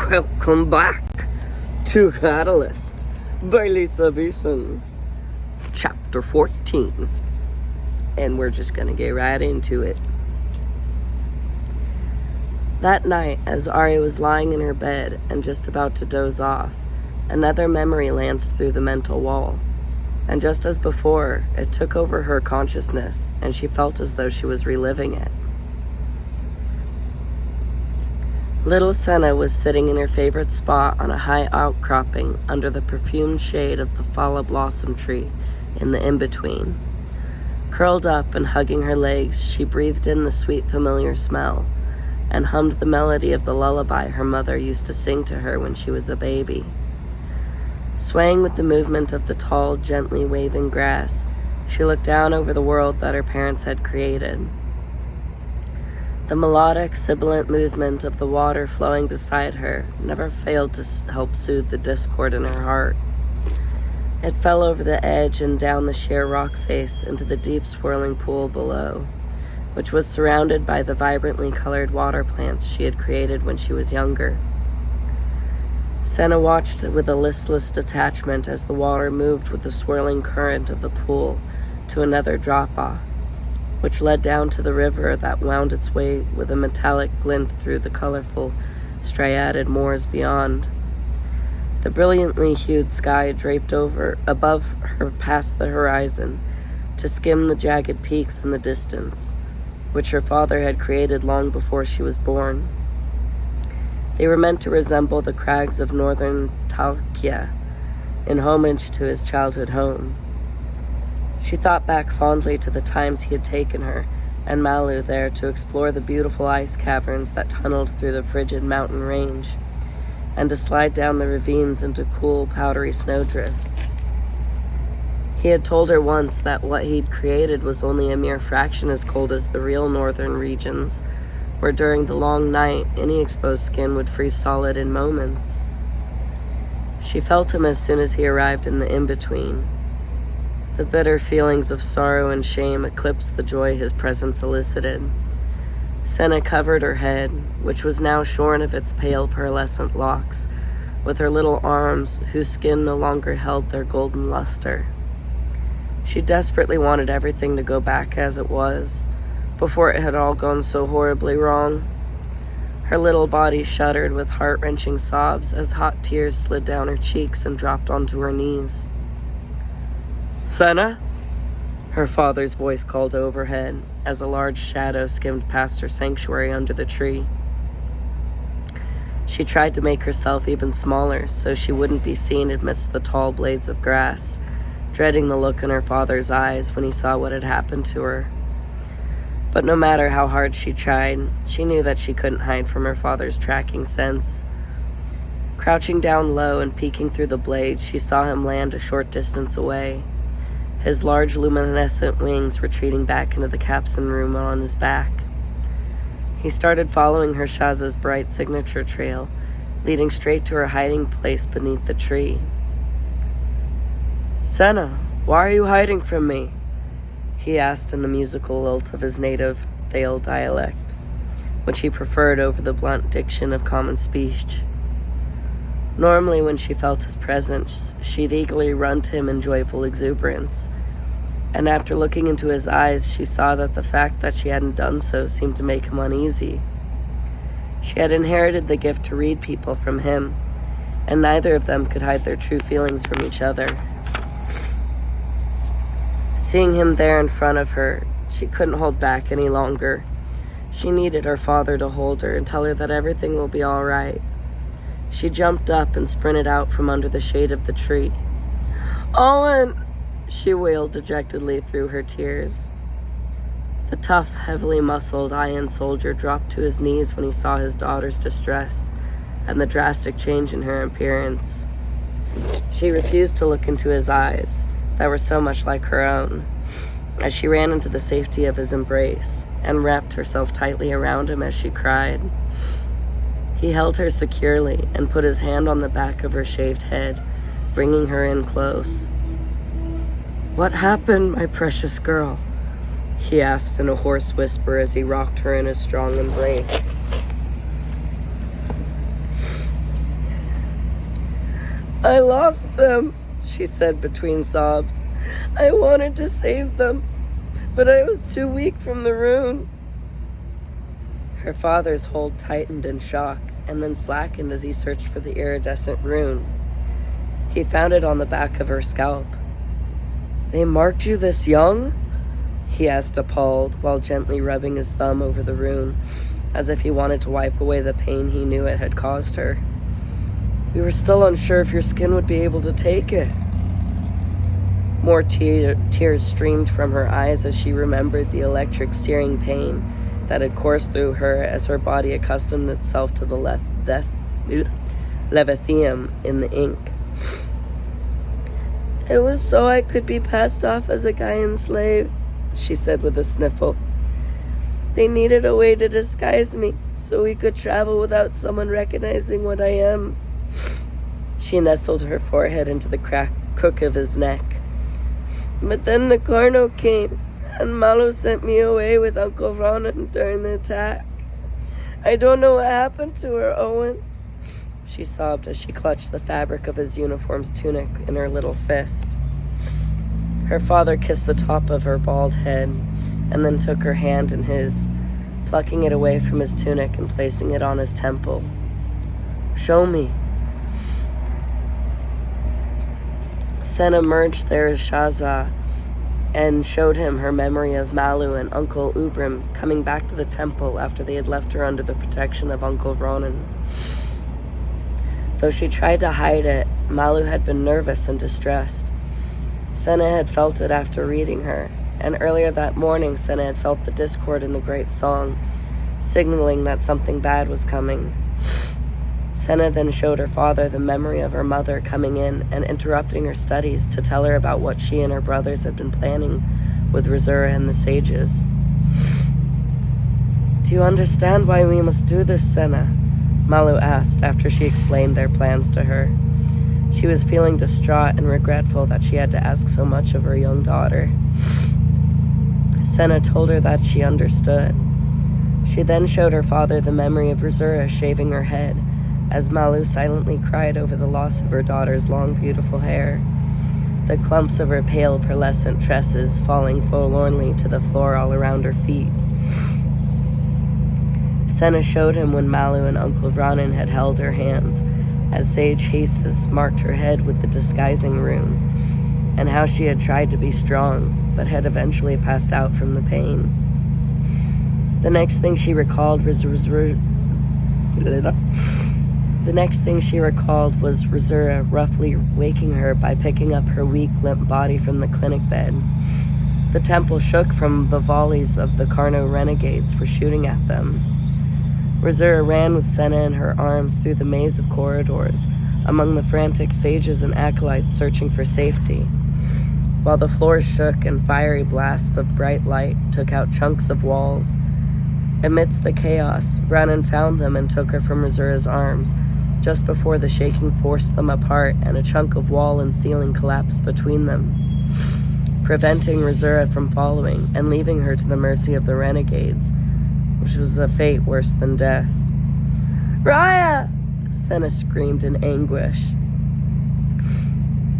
Welcome back to Catalyst by Lisa Beeson, Chapter 14. And we're just going to get right into it. That night, as Ari was lying in her bed and just about to doze off, another memory lanced through the mental wall. And just as before, it took over her consciousness, and she felt as though she was reliving it. Little Senna was sitting in her favorite spot on a high outcropping under the perfumed shade of the Fala blossom tree in the in-between. Curled up and hugging her legs, she breathed in the sweet familiar smell and hummed the melody of the lullaby her mother used to sing to her when she was a baby. Swaying with the movement of the tall, gently waving grass, she looked down over the world that her parents had created. The melodic, sibilant movement of the water flowing beside her never failed to help soothe the discord in her heart. It fell over the edge and down the sheer rock face into the deep swirling pool below, which was surrounded by the vibrantly colored water plants she had created when she was younger. Senna watched with a listless detachment as the water moved with the swirling current of the pool to another drop-off, which led down to the river that wound its way with a metallic glint through the colorful, striated moors beyond. The brilliantly hued sky draped above her past the horizon to skim the jagged peaks in the distance, which her father had created long before she was born. They were meant to resemble the crags of northern Talkia, in homage to his childhood home. She thought back fondly to the times he had taken her and Malu there to explore the beautiful ice caverns that tunneled through the frigid mountain range, and to slide down the ravines into cool, powdery snowdrifts. He had told her once that what he'd created was only a mere fraction as cold as the real northern regions, where during the long night any exposed skin would freeze solid in moments. She felt him as soon as he arrived in the in-between. The bitter feelings of sorrow and shame eclipsed the joy his presence elicited. Senna covered her head, which was now shorn of its pale pearlescent locks, with her little arms, whose skin no longer held their golden luster. She desperately wanted everything to go back as it was, before it had all gone so horribly wrong. Her little body shuddered with heart-wrenching sobs as hot tears slid down her cheeks and dropped onto her knees. "Senna?" Her father's voice called overhead as a large shadow skimmed past her sanctuary under the tree. She tried to make herself even smaller so she wouldn't be seen amidst the tall blades of grass, dreading the look in her father's eyes when he saw what had happened to her. But no matter how hard she tried, she knew that she couldn't hide from her father's tracking sense. Crouching down low and peeking through the blades, she saw him land a short distance away, his large luminescent wings retreating back into the capstan room on his back. He started following her Shaza's bright signature trail, leading straight to her hiding place beneath the tree. "Senna, why are you hiding from me?" he asked in the musical lilt of his native Thale dialect, which he preferred over the blunt diction of common speech. Normally, when she felt his presence, she'd eagerly run to him in joyful exuberance, and after looking into his eyes, she saw that the fact that she hadn't done so seemed to make him uneasy. She had inherited the gift to read people from him, and neither of them could hide their true feelings from each other. Seeing him there in front of her, she couldn't hold back any longer. She needed her father to hold her and tell her that everything will be all right. She jumped up and sprinted out from under the shade of the tree. "Owen!" she wailed dejectedly through her tears. The tough, heavily muscled Ayan soldier dropped to his knees when he saw his daughter's distress and the drastic change in her appearance. She refused to look into his eyes, that were so much like her own, as she ran into the safety of his embrace and wrapped herself tightly around him as she cried. He held her securely and put his hand on the back of her shaved head, bringing her in close. "What happened, my precious girl?" he asked in a hoarse whisper as he rocked her in his strong embrace. I lost them, she said between sobs. I wanted to save them, but I was too weak from the rune. Her father's hold tightened in shock and then slackened as he searched for the iridescent rune. He found it on the back of her scalp. They marked you this young? He asked, appalled, while gently rubbing his thumb over the rune, as if he wanted to wipe away the pain he knew it had caused her. We were still unsure if your skin would be able to take it. More tears streamed from her eyes as she remembered the electric searing pain that had coursed through her as her body accustomed itself to the levithium in the ink. It was so I could be passed off as a Gaian slave, she said with a sniffle. They needed a way to disguise me so we could travel without someone recognizing what I am. She nestled her forehead into the crook of his neck. But then the Carno came, and Malu sent me away with Uncle Ronan during the attack. I don't know what happened to her, Owen. She sobbed as she clutched the fabric of his uniform's tunic in her little fist. Her father kissed the top of her bald head and then took her hand in his, plucking it away from his tunic and placing it on his temple. Show me. Senna merged their Shaza and showed him her memory of Malu and Uncle Ubrim coming back to the temple after they had left her under the protection of Uncle Ronan. Though she tried to hide it, Malu had been nervous and distressed. Senna had felt it after reading her, and earlier that morning Senna had felt the discord in the great song, signaling that something bad was coming. Senna then showed her father the memory of her mother coming in and interrupting her studies to tell her about what she and her brothers had been planning with Razura and the sages. Do you understand why we must do this, Senna? Malu asked after she explained their plans to her. She was feeling distraught and regretful that she had to ask so much of her young daughter. Senna told her that she understood. She then showed her father the memory of Razura shaving her head, as Malu silently cried over the loss of her daughter's long, beautiful hair, the clumps of her pale, pearlescent tresses falling forlornly to the floor all around her feet. Senna showed him when Malu and Uncle Ronan had held her hands, as Sage Hasis marked her head with the disguising rune, and how she had tried to be strong, but had eventually passed out from the pain. The next thing she recalled was Razura roughly waking her by picking up her weak, limp body from the clinic bed. The temple shook from the volleys of the Carno renegades were shooting at them. Razura ran with Senna in her arms through the maze of corridors, among the frantic sages and acolytes searching for safety, while the floors shook and fiery blasts of bright light took out chunks of walls. Amidst the chaos, Ronan found them and took her from Razura's arms, just before the shaking forced them apart and a chunk of wall and ceiling collapsed between them, preventing Razura from following and leaving her to the mercy of the renegades, which was a fate worse than death. Raya! Senna screamed in anguish.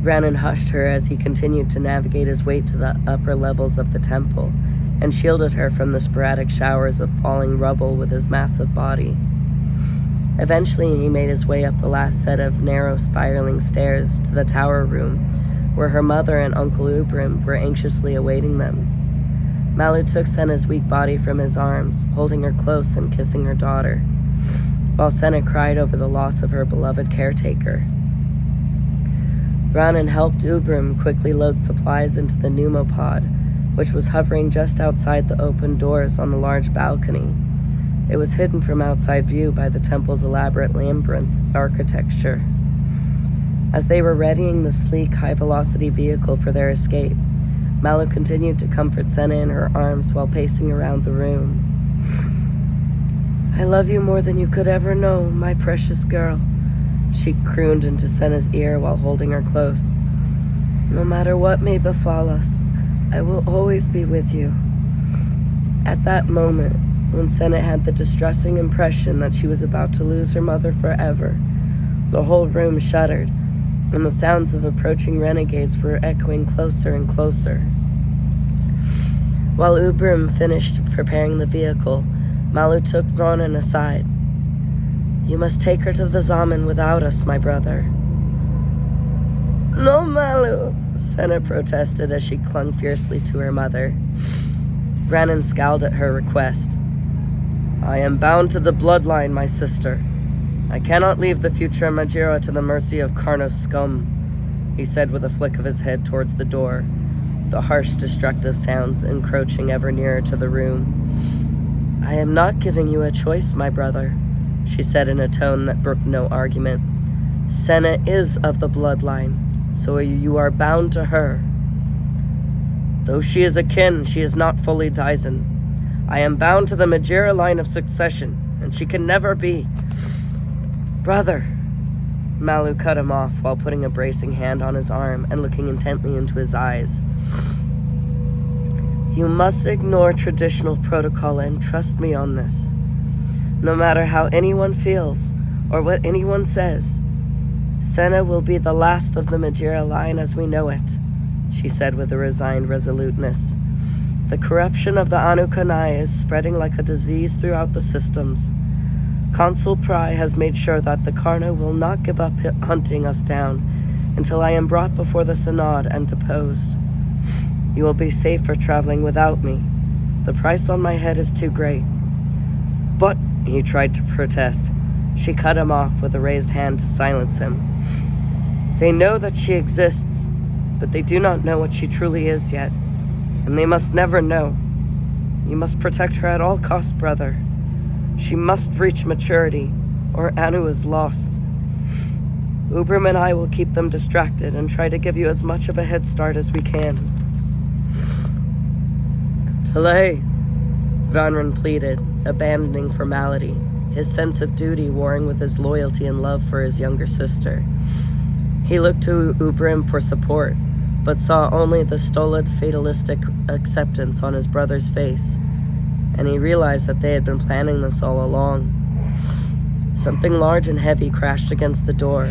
Ronan hushed her as he continued to navigate his way to the upper levels of the temple and shielded her from the sporadic showers of falling rubble with his massive body. Eventually, he made his way up the last set of narrow, spiraling stairs to the tower room, where her mother and Uncle Ubrim were anxiously awaiting them. Malu took Senna's weak body from his arms, holding her close and kissing her daughter, while Senna cried over the loss of her beloved caretaker. Ronan helped Ubrim quickly load supplies into the pneumopod, which was hovering just outside the open doors on the large balcony. It was hidden from outside view by the temple's elaborate labyrinth architecture. As they were readying the sleek, high-velocity vehicle for their escape, Malu continued to comfort Senna in her arms while pacing around the room. I love you more than you could ever know, my precious girl, she crooned into Senna's ear while holding her close. No matter what may befall us, I will always be with you. At that moment, when Senna had the distressing impression that she was about to lose her mother forever, the whole room shuddered, and the sounds of approaching renegades were echoing closer and closer. While Ubrim finished preparing the vehicle, Malu took Vronin aside. "You must take her to the Zaman without us, my brother." "No, Malu," Senna protested as she clung fiercely to her mother. Brannon scowled at her request. "I am bound to the bloodline, my sister. I cannot leave the future Majira to the mercy of Carnos scum," he said with a flick of his head towards the door, the harsh, destructive sounds encroaching ever nearer to the room. "I am not giving you a choice, my brother," she said in a tone that brooked no argument. "Senna is of the bloodline, so you are bound to her. Though she is a kin, she is not fully Daisen. I am bound to the Majira line of succession, and she can never be." "Brother," Malu cut him off while putting a bracing hand on his arm and looking intently into his eyes. "You must ignore traditional protocol and trust me on this. No matter how anyone feels or what anyone says, Senna will be the last of the Majira line as we know it," she said with a resigned resoluteness. "The corruption of the Anukanai is spreading like a disease throughout the systems. Consul Pry has made sure that the Karna will not give up hunting us down until I am brought before the Synod and deposed. You will be safer traveling without me. The price on my head is too great." "But," he tried to protest. She cut him off with a raised hand to silence him. "They know that she exists, but they do not know what she truly is yet, and they must never know. You must protect her at all costs, brother. She must reach maturity, or Anu is lost. Ubrim and I will keep them distracted and try to give you as much of a head start as we can." "Talay," Vanran pleaded, abandoning formality, his sense of duty warring with his loyalty and love for his younger sister. He looked to Ubrim for support, but saw only the stolid, fatalistic acceptance on his brother's face, and he realized that they had been planning this all along. Something large and heavy crashed against the door.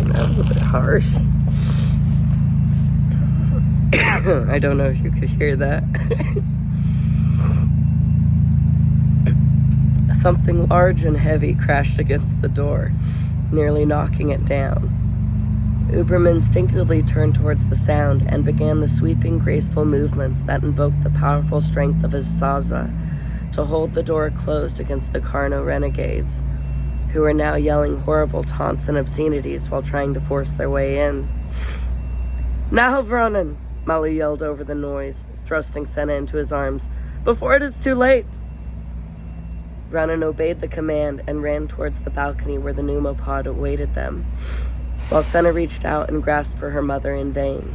That was a bit harsh. I don't know if you could hear that. Something large and heavy crashed against the door, nearly knocking it down. Ubrim instinctively turned towards the sound and began the sweeping, graceful movements that invoked the powerful strength of his Zaza to hold the door closed against the Karno renegades, who were now yelling horrible taunts and obscenities while trying to force their way in. "Now, Vronin!" Malu yelled over the noise, thrusting Senna into his arms. "Before it is too late!" Vronin obeyed the command and ran towards the balcony where the pneumopod awaited them, while Senna reached out and grasped for her mother in vain.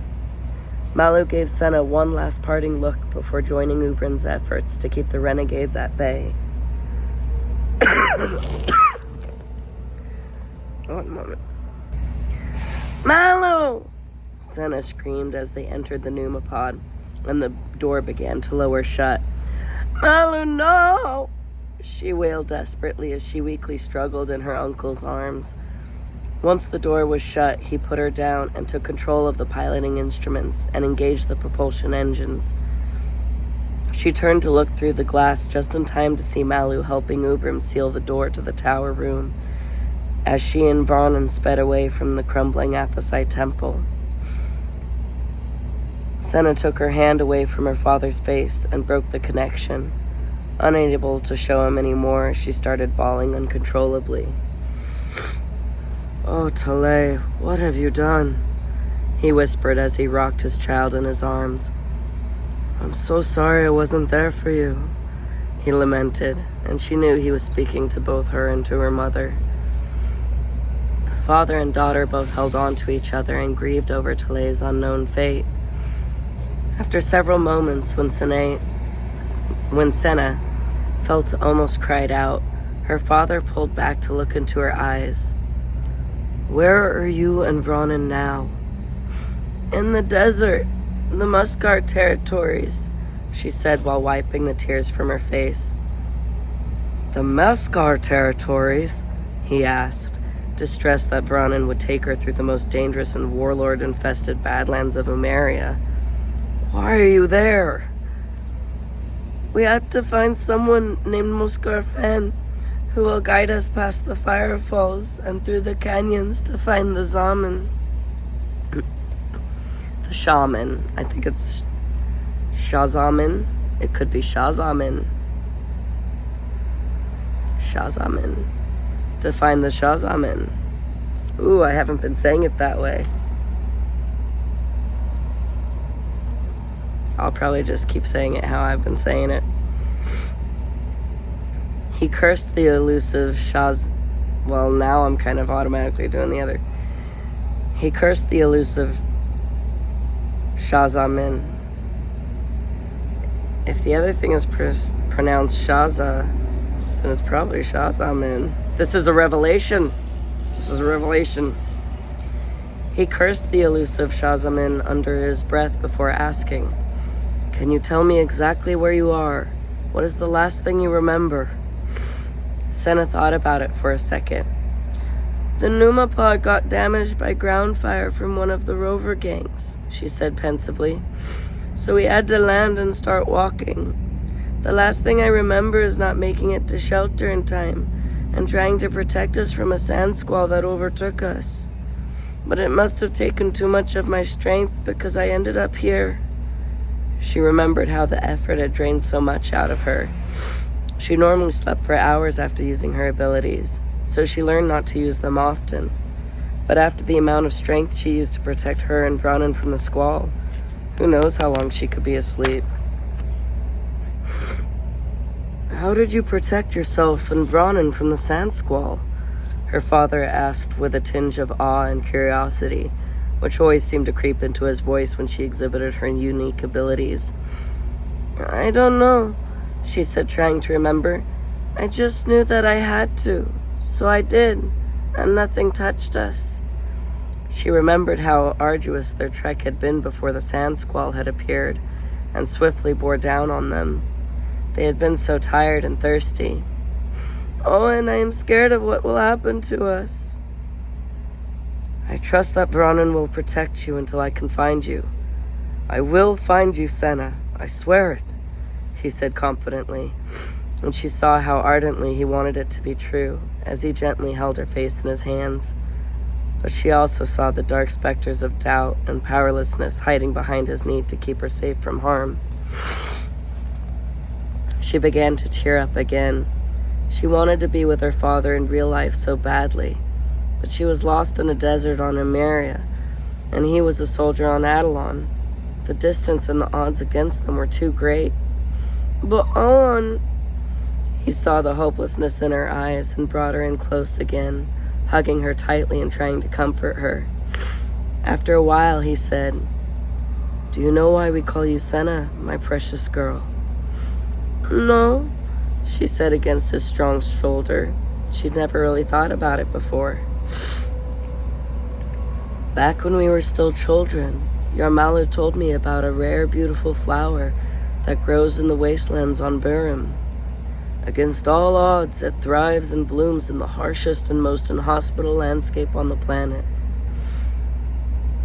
Malu gave Senna one last parting look before joining Ubrin's efforts to keep the renegades at bay. One moment. "Malu!" Senna screamed as they entered the pneumopod, and the door began to lower shut. "Malu, no!" she wailed desperately as she weakly struggled in her uncle's arms. Once the door was shut, he put her down and took control of the piloting instruments and engaged the propulsion engines. She turned to look through the glass just in time to see Malu helping Ubrim seal the door to the tower room as she and Vronin sped away from the crumbling Athosite temple. Senna took her hand away from her father's face and broke the connection. Unable to show him any more, she started bawling uncontrollably. "Oh, Talay, what have you done?" he whispered as he rocked his child in his arms. "I'm so sorry I wasn't there for you," he lamented, and she knew he was speaking to both her and to her mother. Father and daughter both held on to each other and grieved over Talay's unknown fate. After several moments, when Senna felt almost cried out, her father pulled back to look into her eyes. Where are you and Ronan now? In the desert, the Muskar territories, she said while wiping the tears from her face. The Muskar territories? He asked, distressed that Ronan would take her through the most dangerous and warlord-infested badlands of Umeria. Why are you there? We had to find someone named Muskar Fen who will guide us past the firefalls and through the canyons to find the Zaman. The shaman. I think it's Shazaman. It could be Shazaman. Shazaman. To find the Shazaman. Ooh, I haven't been saying it that way. I'll probably just keep saying it how I've been saying it. He cursed the elusive well, now I'm kind of automatically doing the other. He cursed the elusive Shazamin. If the other thing is pronounced Shaza, then it's probably Shazamin. This is a revelation. He cursed the elusive Shazamin under his breath before asking, "Can you tell me exactly where you are? What is the last thing you remember?" Senna thought about it for a second. The Numa pod got damaged by ground fire from one of the rover gangs, she said pensively. So we had to land and start walking. The last thing I remember is not making it to shelter in time and trying to protect us from a sand squall that overtook us. But it must have taken too much of my strength because I ended up here. She remembered how the effort had drained so much out of her. She normally slept for hours after using her abilities, so she learned not to use them often. But after the amount of strength she used to protect her and Ronan from the squall, who knows how long she could be asleep. How did you protect yourself and Ronan from the sand squall? Her father asked with a tinge of awe and curiosity, which always seemed to creep into his voice when she exhibited her unique abilities. I don't know, she said, trying to remember. I just knew that I had to, so I did, and nothing touched us. She remembered how arduous their trek had been before the sand squall had appeared and swiftly bore down on them. They had been so tired and thirsty. Oh, and I am scared of what will happen to us. I trust that Ronan will protect you until I can find you. I will find you, Senna. I swear it, he said confidently, and she saw how ardently he wanted it to be true as he gently held her face in his hands. But she also saw the dark specters of doubt and powerlessness hiding behind his need to keep her safe from harm. She began to tear up again. She wanted to be with her father in real life so badly, but she was lost in a desert on Emeria, and he was a soldier on Adelon. The distance and the odds against them were too great. But on... He saw the hopelessness in her eyes and brought her in close again, hugging her tightly and trying to comfort her. After a while, he said, Do you know why we call you Senna, my precious girl? No, she said against his strong shoulder. She'd never really thought about it before. Back when we were still children, Yarmalu told me about a rare, beautiful flower that grows in the wastelands on Burim. Against all odds, it thrives and blooms in the harshest and most inhospitable landscape on the planet.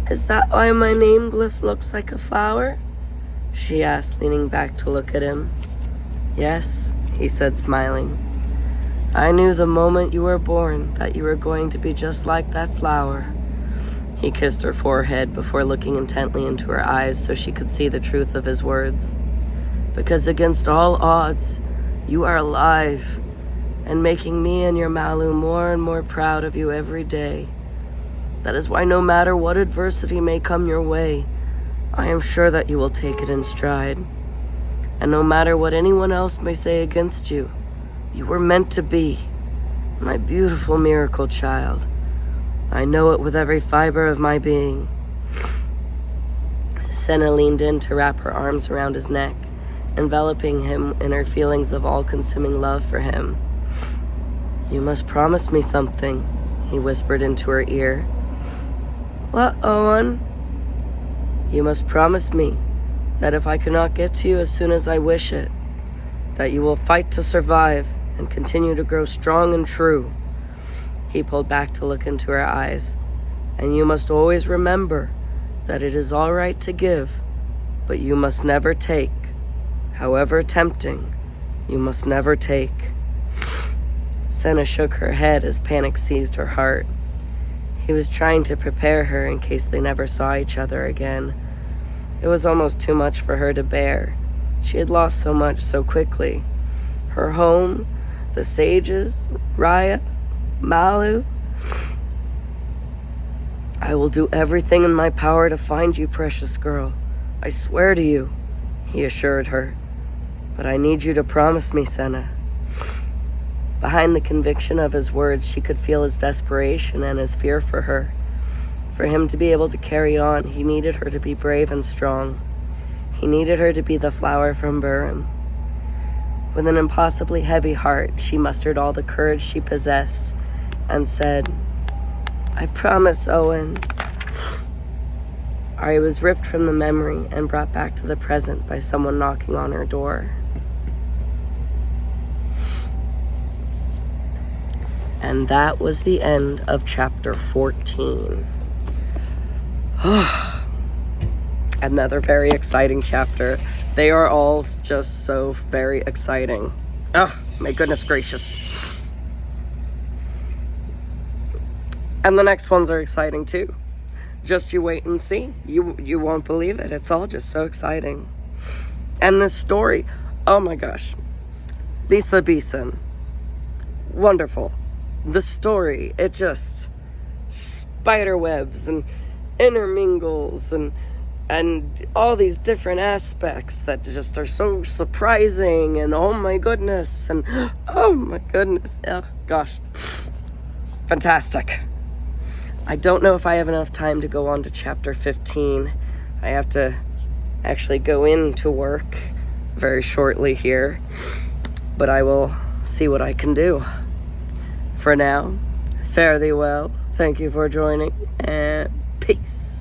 Is that why my name glyph looks like a flower? She asked, leaning back to look at him. Yes, he said, smiling. I knew the moment you were born that you were going to be just like that flower. He kissed her forehead before looking intently into her eyes so she could see the truth of his words. Because against all odds, you are alive, and making me and Yarmalu more and more proud of you every day. That is why no matter what adversity may come your way, I am sure that you will take it in stride. And no matter what anyone else may say against you, you were meant to be, my beautiful miracle child. I know it with every fiber of my being. Senna leaned in to wrap her arms around his neck, enveloping him in her feelings of all-consuming love for him. You must promise me something, he whispered into her ear. What, Owen? You must promise me that if I cannot get to you as soon as I wish it, that you will fight to survive and continue to grow strong and true. He pulled back to look into her eyes. And you must always remember that it is all right to give, but you must never take. However tempting, you must never take. Senna shook her head as panic seized her heart. He was trying to prepare her in case they never saw each other again. It was almost too much for her to bear. She had lost so much so quickly. Her home, the sages, Raya, Malu. I will do everything in my power to find you, precious girl. I swear to you, he assured her. But I need you to promise me, Senna. Behind the conviction of his words, she could feel his desperation and his fear for her. For him to be able to carry on, he needed her to be brave and strong. He needed her to be the flower from Burim. With an impossibly heavy heart, she mustered all the courage she possessed and said, I promise, Owen. Ari was ripped from the memory and brought back to the present by someone knocking on her door. And that was the end of chapter 14. Another very exciting chapter. They are all just so very exciting. Oh, my goodness gracious. And the next ones are exciting too. Just you wait and see. You won't believe it. It's all just so exciting. And this story, oh my gosh. Lisa Beeson. Wonderful. The story, it just spider webs and intermingles and all these different aspects that just are so surprising and oh my goodness and oh my goodness. Oh gosh. Fantastic. I don't know if I have enough time to go on to chapter 15. I have to actually go into work very shortly here, but I will see what I can do. For now, fare thee well. Thank you for joining, and peace.